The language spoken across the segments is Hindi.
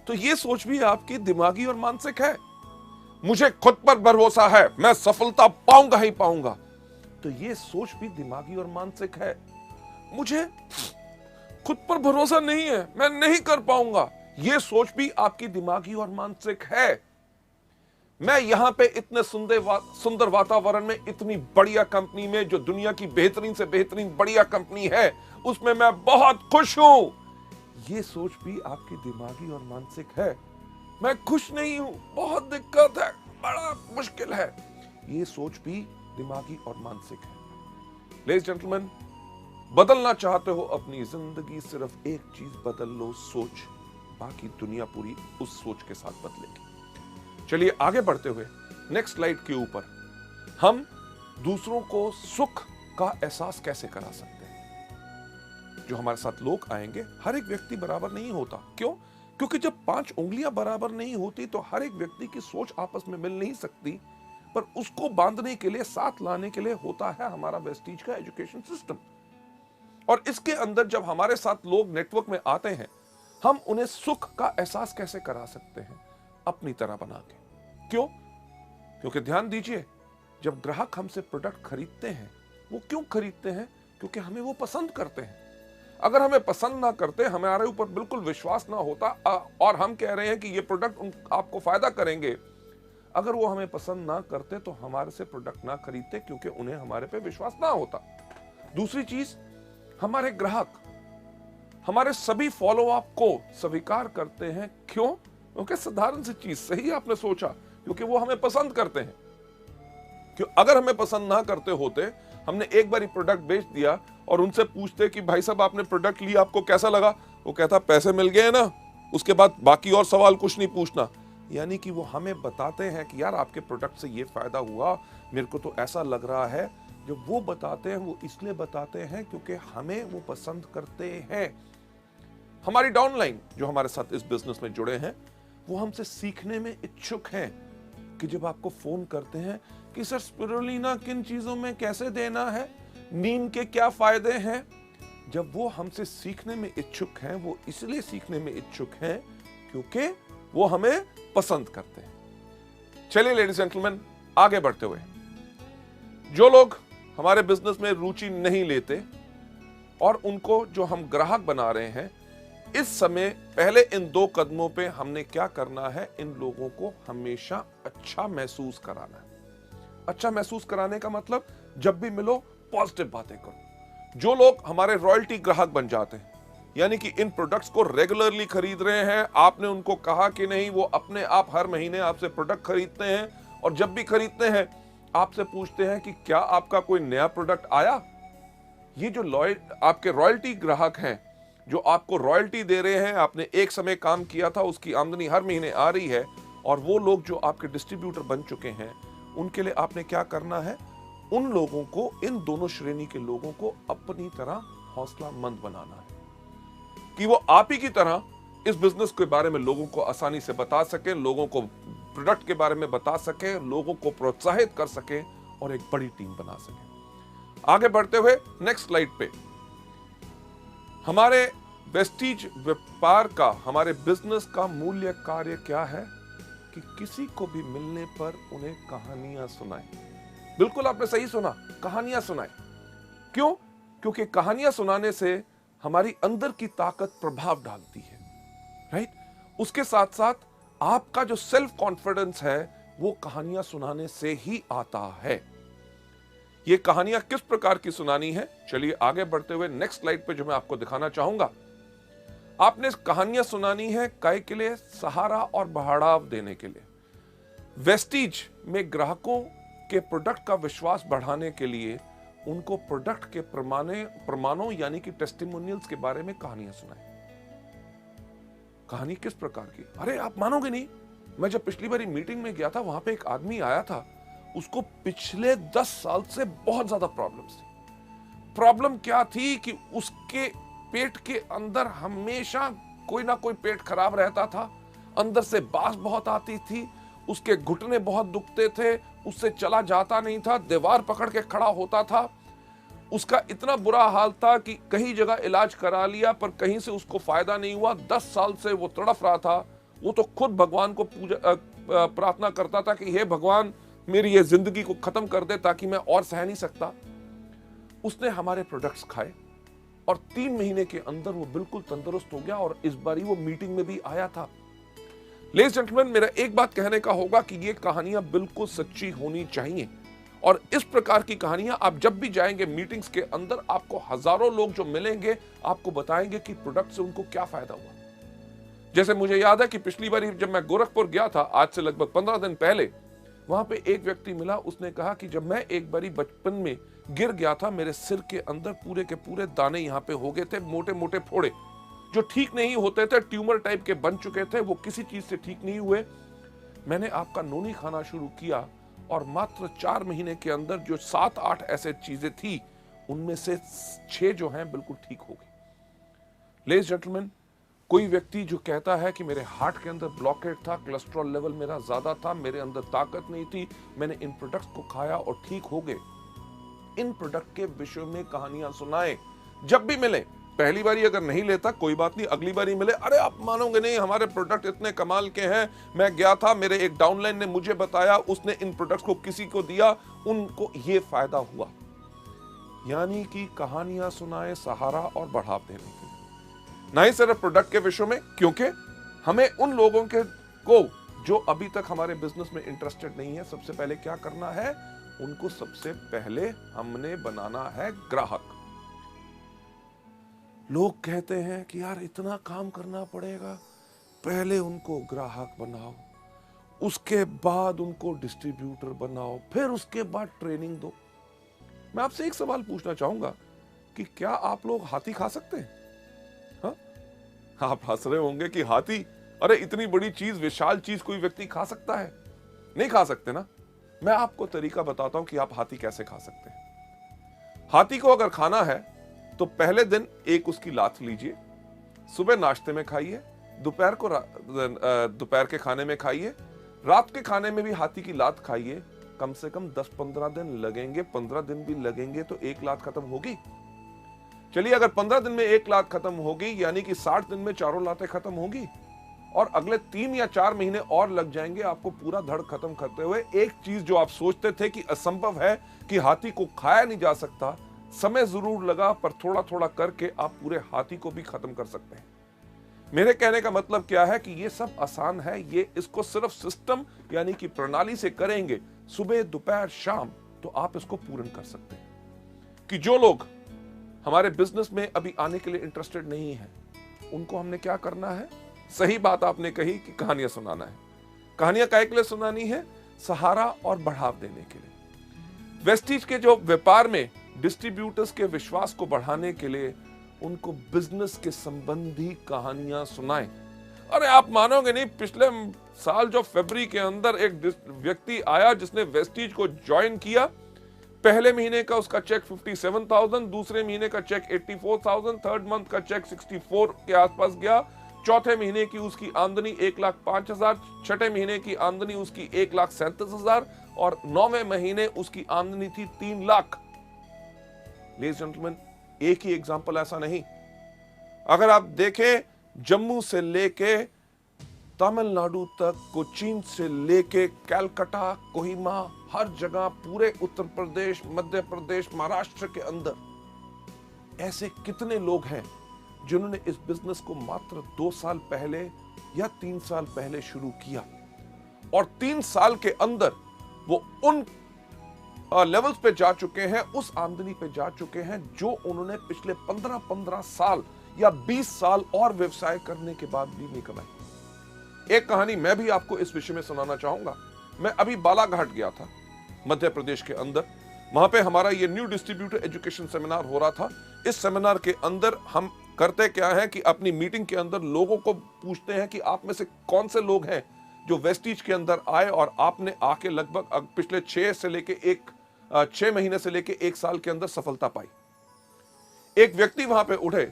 तो ये सोच भी आपकी दिमागी और मानसिक है। मुझे खुद पर भरोसा है, मैं सफलता पाऊंगा ही पाऊंगा, तो ये सोच भी दिमागी और मानसिक है। मुझे खुद पर भरोसा नहीं है, मैं नहीं कर पाऊंगा, ये सोच भी आपकी दिमागी और मानसिक है। मैं यहां पे इतने सुंदर वातावरण में, इतनी बढ़िया कंपनी में, जो दुनिया की बेहतरीन से बेहतरीन बढ़िया कंपनी है, उसमें मैं बहुत खुश हूं, ये सोच भी आपकी दिमागी और मानसिक है। मैं खुश नहीं हूं, बहुत दिक्कत है, बड़ा मुश्किल है, ये सोच भी दिमागी और मानसिक है। लेडीज जेंटलमैन, बदलना चाहते हो अपनी जिंदगी, सिर्फ एक चीज बदल लो, सोच। बाकी दुनिया पूरी उस सोच के साथ बदलेगी। चलिए आगे बढ़ते हुए नेक्स्ट स्लाइड के ऊपर हम दूसरों को सुख का एहसास कैसे करा सकते हैं। जो हमारे साथ लोग आएंगे, हर एक व्यक्ति बराबर नहीं होता। क्यों? क्योंकि जब 5 उंगलियां बराबर नहीं होती तो हर एक व्यक्ति की सोच आपस में मिल नहीं सकती, पर उसको बांधने के लिए, साथ लाने के लिए होता है हमारा वेस्टीज का एजुकेशन सिस्टम। और इसके अंदर जब हमारे साथ लोग नेटवर्क में आते हैं, हम उन्हें सुख का एहसास कैसे करा सकते हैं? अपनी तरह बना के। क्यों? क्योंकि ध्यान दीजिए, जब ग्राहक हमसे प्रोडक्ट खरीदते हैं, वो क्यों खरीदते हैं? क्योंकि हमें वो पसंद करते हैं। अगर हमें पसंद ना करते, हमारे ऊपर बिल्कुल विश्वास ना होता, और हम कह रहे हैं कि ये प्रोडक्ट आपको फायदा करेंगे, अगर वो हमें पसंद ना करते तो हमारे से प्रोडक्ट ना खरीदते, क्योंकि उन्हें हमारे पे विश्वास ना होता। दूसरी चीज, हमारे ग्राहक हमारे सभी फॉलो अप को स्वीकार करते हैं। क्यों? क्योंकि साधारण सी चीज, सही आपने सोचा, क्योंकि वो हमें पसंद करते हैं। क्यों? अगर हमें पसंद ना करते होते, हमने एक बार ही प्रोडक्ट बेच दिया और उनसे पूछते कि भाई साहब आपने प्रोडक्ट लिया, आपको कैसा लगा? वो कहता पैसे मिल गए ना, उसके बाद बाकी और सवाल कुछ नहीं पूछना। यानी कि वो हमें बताते हैं कि यार आपके प्रोडक्ट से ये फायदा हुआ, मेरे को तो ऐसा लग रहा है। जो वो बताते हैं, वो इसलिए बताते हैं क्योंकि हमें वो पसंद करते हैं। हमारी डाउनलाइन जो हमारे साथ इस बिजनेस में जुड़े हैं, वो हमसे सीखने में इच्छुक हैं। कि जब आपको फोन करते हैं कि सर स्पिरुलिना किन चीजों में कैसे देना है, नीम के क्या फायदे हैं, जब वो हमसे सीखने में इच्छुक हैं, वो इसलिए सीखने में इच्छुक हैं क्योंकि वो हमें पसंद करते हैं। चलिए लेडीज जेंटलमैन, आगे बढ़ते हुए, जो लोग हमारे बिजनेस में रुचि नहीं लेते और उनको जो हम ग्राहक बना रहे हैं, इस समय पहले इन 2 कदमों पे हमने क्या करना है? इन लोगों को हमेशा अच्छा महसूस कराना है। अच्छा महसूस कराने का मतलब, जब भी मिलो पॉजिटिव बातें करो। जो लोग हमारे रॉयल्टी ग्राहक बन जाते हैं, यानी कि इन प्रोडक्ट्स को रेगुलरली खरीद रहे हैं, आपने उनको कहा कि नहीं, वो अपने आप हर महीने आपसे प्रोडक्ट खरीदते हैं, और जब भी खरीदते हैं आपसे पूछते हैं कि क्या आपका कोई नया प्रोडक्ट आया। ये जो आपके रॉयल्टी ग्राहक हैं, जो आपको रॉयल्टी दे रहे हैं, आपने एक समय काम किया था, उसकी आमदनी हर महीने आ रही है, और वो लोग जो आपके डिस्ट्रीब्यूटर बन चुके हैं, उनके लिए आपने क्या करना है? उन लोगों को, इन दोनों श्रेणी के लोगों को अपनी तरह हौसलामंद बनाना है कि वो आप ही की तरह इस बिजनेस के बारे में लोगों को आसानी से बता सके, लोगों को प्रोडक्ट के बारे में बता सके, लोगों को प्रोत्साहित कर सके और एक बड़ी टीम बना सके। आगे बढ़ते हुए नेक्स्ट स्लाइड पे, हमारे वेस्टीज व्यापार का, हमारे बिजनेस का मूल्य कार्य क्या है? कि किसी को भी मिलने पर उन्हें कहानियां सुनाएं। बिल्कुल आपने सही सुना, कहानियां सुनाएं। क्यों? क्योंकि कहानियां सुनाने से हमारी अंदर की ताकत प्रभाव डालती है, राइट? उसके साथ साथ आपका जो सेल्फ कॉन्फिडेंस है, वो कहानियां सुनाने से ही आता है। ये कहानियां किस प्रकार की सुनानी है? चलिए आगे बढ़ते हुए नेक्स्ट स्लाइड पे जो मैं आपको दिखाना चाहूंगा, आपने कहानियां सुनानी है काय के लिए? सहारा और बढ़ावा देने के लिए। वेस्टीज में ग्राहकों के प्रोडक्ट का विश्वास बढ़ाने के लिए उनको प्रोडक्ट के प्रमाणों यानी कि टेस्टिमोनियल्स के बारे में कहानियां सुनाएं। कहानी किस प्रकार की? अरे आप मानोगे नहीं, मैं जब पिछली बारी मीटिंग में गया था, वहां पे एक आदमी आया था, उसको पिछले 10 साल से बहुत ज्यादा प्रॉब्लम्स थी। प्रॉब्लम क्या थी कि उसके पेट के अंदर हमेशा कोई ना कोई पेट खराब रहता था, अंदर से बास बहुत आती थी, उसके घुटने बहुत दुखते थे, उससे चला जाता नहीं था, दीवार पकड़ के खड़ा होता था। उसका इतना बुरा हाल था कि कई जगह इलाज करा लिया पर कहीं से उसको फायदा नहीं हुआ। 10 साल से वो तड़फ रहा था वो तो खुद भगवान को प्रार्थना करता था कि हे भगवान मेरी ये जिंदगी को खत्म कर दे ताकि मैं और सह नहीं सकता। उसने हमारे प्रोडक्ट्स खाए और 3 महीने के अंदर वो बिल्कुल तंदुरुस्त हो गया और इस बारी वो मीटिंग में भी आया था। लेडीज जेंटलमैन, मेरा एक बात कहने का होगा कि ये कहानियां बिल्कुल सच्ची होनी चाहिए और इस प्रकार की कहानियां आप जब भी जाएंगे मीटिंग्स के अंदर, आपको हजारों लोग जो मिलेंगे आपको बताएंगे कि प्रोडक्ट से उनको क्या फायदा हुआ। जैसे मुझे याद है कि पिछली बार जब मैं गोरखपुर गया था, आज से लगभग 15 दिन पहले, वहां पे एक व्यक्ति मिला। उसने कहा कि जब मैं एक बारी बचपन में गिर गया था, मेरे सिर के अंदर पूरे के पूरे दाने यहाँ पे हो गए थे, मोटे मोटे फोड़े जो ठीक नहीं होते थे, ट्यूमर टाइप के बन चुके थे, वो किसी चीज से ठीक नहीं हुए। मैंने आपका नोनी खाना शुरू किया और मात्र 4 महीने के अंदर जो 7-8 ऐसे चीजें थी, उनमें से 6 जो हैं बिल्कुल ठीक हो गई। लेडीज जेंटलमैन, कोई व्यक्ति जो कहता है कि मेरे हार्ट के अंदर ब्लॉकेट था, कोलेस्ट्रॉल लेवल मेरा ज्यादा था, मेरे अंदर ताकत नहीं थी, मैंने इन प्रोडक्ट्स को खाया और ठीक हो गए। इन प्रोडक्ट के विषय में कहानियां सुनाए जब भी मिले। पहली बारी अगर नहीं लेता कोई बात नहीं, अगली बारी मिले, अरे आप मानोगे नहीं हमारे प्रोडक्ट इतने कमाल के हैं, मैं गया था, मेरे एक डाउनलाइन ने मुझे बताया, उसने इन प्रोडक्ट्स को किसी को दिया, उनको ये फायदा हुआ। यानी कि कहानियां सुनाए सहारा और बढ़ाव देने के लिए, ना ही सिर्फ प्रोडक्ट के विषय में, क्योंकि हमें उन लोगों के को जो अभी तक हमारे बिजनेस में इंटरेस्टेड नहीं है, सबसे पहले क्या करना है, उनको सबसे पहले हमने बनाना है ग्राहक। लोग कहते हैं कि यार इतना काम करना पड़ेगा, पहले उनको ग्राहक बनाओ, उसके बाद उनको डिस्ट्रीब्यूटर बनाओ, फिर उसके बाद ट्रेनिंग दो। मैं आपसे एक सवाल पूछना चाहूंगा कि क्या आप लोग हाथी खा सकते हैं? हाँ, आप हंस रहे होंगे कि हाथी, अरे इतनी बड़ी चीज, विशाल चीज कोई व्यक्ति खा सकता है? नहीं खा सकते ना। मैं आपको तरीका बताता हूं कि आप हाथी कैसे खा सकते हैं। हाथी को अगर खाना है तो पहले दिन एक उसकी लात लीजिए, सुबह नाश्ते में खाइए, दोपहर के खाने में खाइए, रात के खाने में भी हाथी की लात खाइए। कम से कम 10-15 दिन लगेंगे, 15 दिन भी लगेंगे तो एक लात खत्म होगी। चलिए, अगर 15 दिन में एक लात खत्म होगी, यानी कि 60 दिन में चारों लातें खत्म होगी और अगले 3 या 4 महीने और लग जाएंगे आपको पूरा धड़ खत्म करते हुए। एक चीज जो आप सोचते थे कि असंभव है, कि हाथी को खाया नहीं जा सकता, समय जरूर लगा, पर थोड़ा थोड़ा करके आप पूरे हाथी को भी खत्म कर सकते हैं। मेरे कहने का मतलब क्या है कि ये सब आसान है, ये इसको सिर्फ सिस्टम यानी कि प्रणाली से करेंगे, सुबह दोपहर शाम, तो आप इसको पूर्ण कर सकते हैं। कि जो लोग हमारे बिजनेस में अभी आने के लिए इंटरेस्टेड नहीं है, उनको हमने क्या करना है? सही बात आपने कही कि कहानियां सुनाना है। कहानियां काहे के लिए सुनानी है? सहारा और बढ़ाव देने के लिए। वेस्टीज के जो व्यापार में डिस्ट्रीब्यूटर्स के विश्वास को बढ़ाने के लिए उनको बिजनेस के संबंधी कहानियां सुनाएं। अरे आप मानोगे नहीं, पिछले साल जो फरवरी के अंदर एक व्यक्ति आया जिसने वेस्टीज को ज्वाइन किया, पहले महीने का उसका चेक 57,000, दूसरे महीने का चेक 84,000, थर्ड मंथ का चेक 64 के आसपास गया, चौथे महीने की उसकी आमदनी 1,05,000, छठे महीने की आमदनी उसकी 1,37,000 और 9वें महीने उसकी आमदनी थी 3 लाख। लेडीज जेंटलमैन, एक ही एग्जांपल ऐसा नहीं, अगर आप देखें जम्मू से लेके तमिलनाडु तक, कोचीन से लेके कलकत्ता, कोहिमा, हर जगह, पूरे उत्तर प्रदेश, मध्य प्रदेश, महाराष्ट्र के अंदर ऐसे कितने लोग हैं जिन्होंने इस बिजनेस को मात्र 2 साल पहले या 3 साल पहले शुरू किया और 3 साल के अंदर वो उन लेवल्स पे जा चुके हैं, उस आमदनी पे जा चुके हैं जो उन्होंने पिछले 15 साल या 20 साल और व्यवसाय करने के बाद भी नहीं कमाई। एक कहानी मैं भी आपको इस विषय में सुनाना चाहूंगा। मैं अभी बालाघाट गया था, मध्य प्रदेश के अंदर। वहां पे हमारा ये न्यू डिस्ट्रीब्यूटर एजुकेशन सेमिनार हो रहा था। इस सेमिनार के अंदर हम करते क्या है कि अपनी मीटिंग के अंदर लोगों को पूछते हैं कि आप में से कौन से लोग हैं जो वेस्टीज के अंदर आए और आपने आके लगभग पिछले 6 महीने से लेके 1 साल के अंदर सफलता पाई। एक व्यक्ति वहां पे उठे,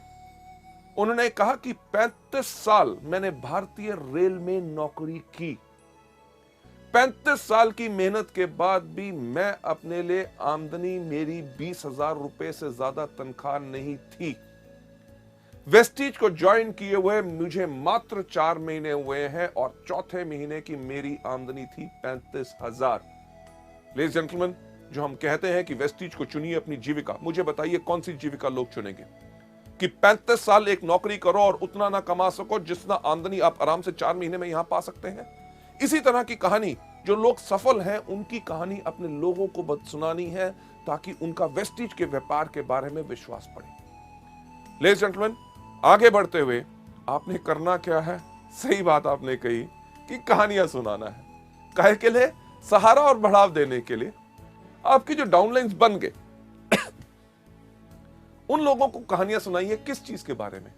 उन्होंने कहा कि 35 साल मैंने भारतीय रेल में नौकरी की, 35 साल की मेहनत के बाद भी मैं अपने लिए आमदनी मेरी 20,000 रुपए से ज्यादा तनख्वाह नहीं थी। वेस्टीज को ज्वाइन किए हुए मुझे मात्र 4 महीने हुए हैं और चौथे महीने की मेरी आमदनी थी 35,000। लेडीज जेंटलमैन, जो हम कहते हैं कि वेस्टीज को चुनिए अपनी जीविका, मुझे बताइए कौन सी जीविका लोग चुनेंगे कि 35 साल एक नौकरी करो और उतना ना कमा सको जितना आमदनी आप आराम से 4 महीने में यहां पा सकते हैं। इसी तरह की कहानी जो लोग सफल हैं उनकी कहानी अपने लोगों को सुनानी है ताकि उनका वेस्टीज के व्यापार के बारे में विश्वास बढ़े। लेडीज जेंटलमैन, आगे बढ़ते हुए आपने करना क्या है? सही बात आपने कही कि कहानियां सुनाना है। काहे के लिए? सहारा और बढ़ाव देने के लिए। आपकी जो डाउनलाइंस बन गए उन लोगों को कहानियां सुनाइए। किस चीज के बारे में?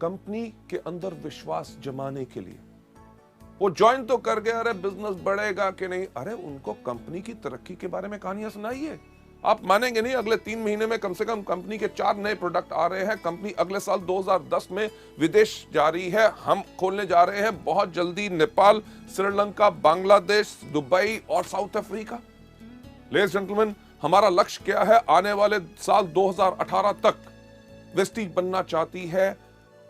कंपनी के अंदर विश्वास जमाने के लिए। वो ज्वाइन तो कर गए, अरे बिजनेस बढ़ेगा कि नहीं, अरे उनको कंपनी की तरक्की के बारे में कहानियां सुनाइए। आप मानेंगे नहीं, अगले 3 महीने में कम से कम कंपनी के 4 नए प्रोडक्ट आ रहे हैं। कंपनी अगले साल 2010 में विदेश जा रही है। हम खोलने जा रहे हैं बहुत जल्दी नेपाल, श्रीलंका, बांग्लादेश, दुबई और साउथ अफ्रीका। लेडीज जेंटलमैन, हमारा लक्ष्य क्या है? आने वाले साल 2018 तक वेस्टीज बनना चाहती है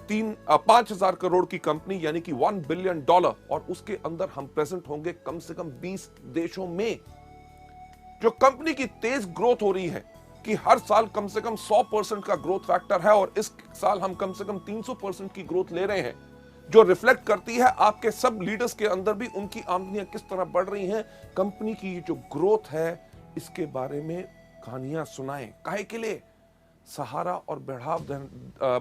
5,000 करोड़ की कंपनी, यानी कि $1 बिलियन, और उसके अंदर हम प्रेजेंट होंगे कम से कम 20 देशों में। जो कंपनी की तेज ग्रोथ हो रही है कि हर साल कम से कम 100% का ग्रोथ फैक्टर है और इस साल हम कम से कम 300% की ग्रोथ ले रहे हैं, जो रिफ्लेक्ट करती है आपके सब लीडर्स के अंदर भी उनकी आमदनियां किस तरह बढ़ रही हैं। कंपनी की जो ग्रोथ है इसके बारे में कहानियां सुनाएं। काहे के लिए? सहारा और बढ़ाव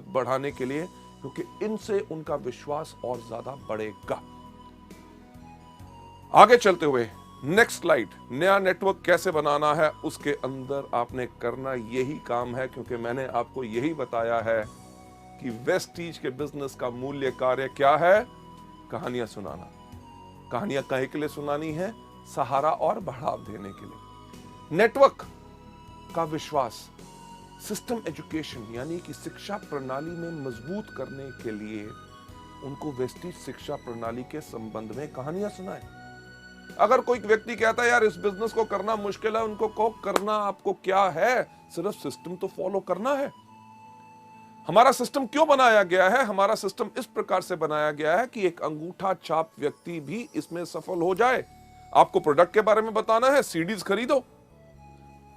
बढ़ाने के लिए, क्योंकि इनसे उनका विश्वास और ज्यादा बढ़ेगा। आगे चलते हुए नेक्स्ट स्लाइड, नया नेटवर्क कैसे बनाना है, उसके अंदर आपने करना यही काम है, क्योंकि मैंने आपको यही बताया है कि वेस्टीज के बिजनेस का मूल्य कार्य क्या है? कहानियां सुनाना। कहानियां काहे के लिए सुनानी है? सहारा और बढ़ाव देने के लिए। नेटवर्क का विश्वास, सिस्टम एजुकेशन यानी कि शिक्षा प्रणाली में मजबूत करने के लिए उनको वेस्टीज शिक्षा प्रणाली के संबंध में कहानियां सुनाएं। अगर कोई व्यक्ति कहता है यार इस बिजनेस को करना मुश्किल है, उनको कहो करना आपको क्या है, सिर्फ सिस्टम तो फॉलो करना है। हमारा सिस्टम क्यों बनाया गया है? हमारा सिस्टम इस प्रकार से बनाया गया है कि एक अंगूठा छाप व्यक्ति भी इसमें सफल हो जाए। आपको प्रोडक्ट के बारे में बताना है, सीडीज खरीदो।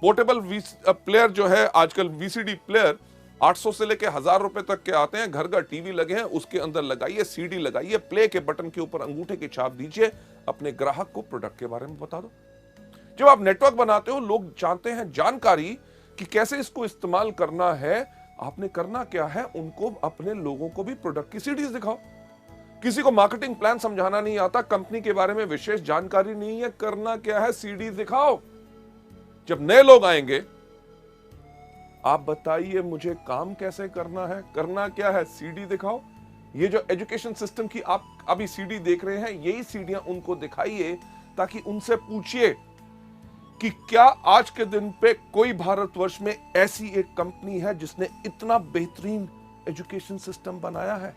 पोर्टेबल प्लेयर जो है आजकल, वीसीडी प्लेयर 800 से लेके 1000 रुपए तक के आते हैं। घर घर टीवी लगे हैं, उसके अंदर लगाइए, सीडी लगाइए, प्ले के बटन के ऊपर अंगूठे की छाप दीजिए, अपने ग्राहक को प्रोडक्ट के बारे में बता दो। जब आप नेटवर्क बनाते हो, लोग चाहते हैं जानकारी कि कैसे इसको इस्तेमाल करना है। आपने करना क्या है? उनको, अपने लोगों को भी प्रोडक्ट की सीडीज दिखाओ। किसी को मार्केटिंग प्लान समझाना नहीं आता, कंपनी के बारे में विशेष जानकारी नहीं है, करना क्या है? सीडीज दिखाओ। जब नए लोग आएंगे, आप बताइए मुझे काम कैसे करना है, करना क्या है? सीडी दिखाओ। ये जो एजुकेशन सिस्टम की आप अभी सीडी देख रहे हैं, यही सीडियां उनको दिखाइए ताकि उनसे पूछिए कि क्या आज के दिन पे कोई भारतवर्ष में ऐसी एक कंपनी है जिसने इतना बेहतरीन एजुकेशन सिस्टम बनाया है?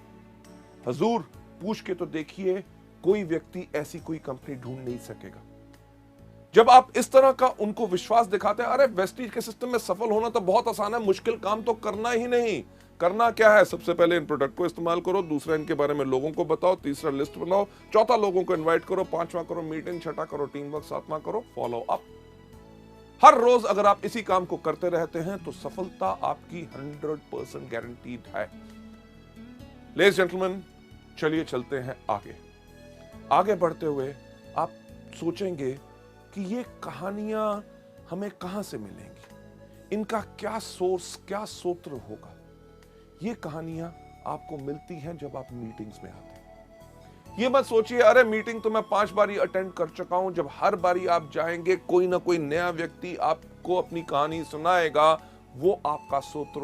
हजूर, पूछ के तो देखिए, कोई व्यक्ति ऐसी कोई कंपनी ढूंढ नहीं सकेगा। जब आप इस तरह का उनको विश्वास दिखाते हैं, अरे वेस्टीज के सिस्टम में सफल होना तो बहुत आसान है, मुश्किल काम तो करना ही नहीं। करना क्या है? सबसे पहले इन प्रोडक्ट को इस्तेमाल करो, दूसरा इनके बारे में लोगों को बताओ, तीसरा लिस्ट बनाओ, चौथा लोगों को इनवाइट करो, पांचवा करो मीटिंग, छठा करो टीम वर्क, सातवां करो फॉलो अप। हर रोज अगर आप इसी काम को करते रहते हैं तो सफलता आपकी 100% गारंटीड है। लेडीज जेंटलमैन, चलिए चलते हैं आगे। आगे बढ़ते हुए आप सोचेंगे कि ये कहानियां हमें कहां से मिलेंगी, इनका क्या सोर्स, क्या सूत्र होगा। ये कहानियां आपको मिलती हैं जब आप मीटिंग्स में आते हैं। ये मत सोचिए अरे मीटिंग तो मैं 5 बारी अटेंड कर चुका हूं। जब हर बारी आप जाएंगे, कोई ना कोई नया व्यक्ति आपको अपनी कहानी सुनाएगा, वो आपका सूत्र